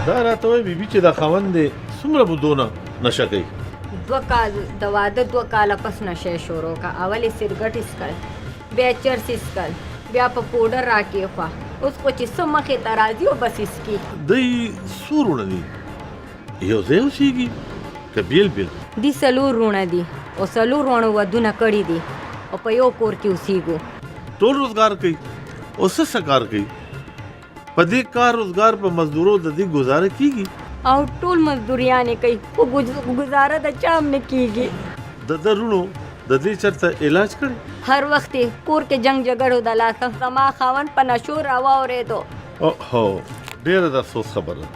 دا راته وایي بیبي چې دا خاوند دی څومره مودونه نشه کوي؟ 2 کال د واده 2 کاله پس نشه شروع کا. اول یې سګرټ اسکل، بیا چرس اسکل، بیا په پوډر راکېښوه. اوس خو چې څه مخې ته راځي او بس اسکي. دوی څو وروڼه دي؟ یو ځای اوسېږي که بیل بیل؟ دي 4 وروڼه دي او 4 وروڼو ودونه کړي دي او په یو کور کې اوسېږو. ټول روزګار کوي او څه کار کوي؟ په دې کار روزګار په مزدورو د دې ګزاره کېږي؟ او ټول مزدوریانې کوي خو ګزاره د چا هم نه کېږي. د ده وروڼو د دې چېرته علاج کړی؟ هر وخت یې کور کې جنګ جګړو د لاسه زما خاوند په نشو راواورېدو. اوهو ډېره د افسوس خبره ده.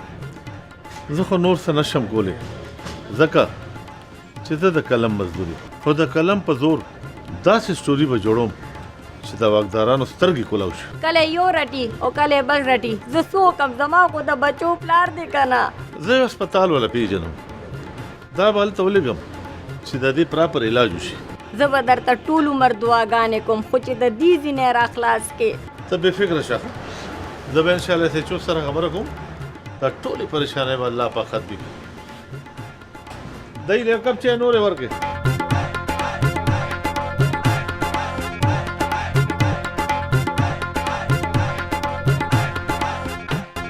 زه خو نور څه نشم کولی ځکه چې زه د قلم مزدور یم، خو د قلم په زور داسې سټوري به جوړوم چې د واکدارانو سترګې کولاو شي. کله یو رټي او کله بل رټي. زه څوک یم؟ زما خو د بچو پلار دی که نه. زه یو هسپتال والا پیژنم، دا به هلته ولېږم چې د دې پراپر علاج وشي. زه به درته ټول عمر دعاګانې کوم خو چې د دې ځینې را خلاص کې. ته بې فکره شه، زه به انشاءالله ایس ایچ او سره خبره کوم، دا ټولې پریشانۍ به الله پاک ختمې کړي. دی لیپټاپ چې یې نورې ورکړې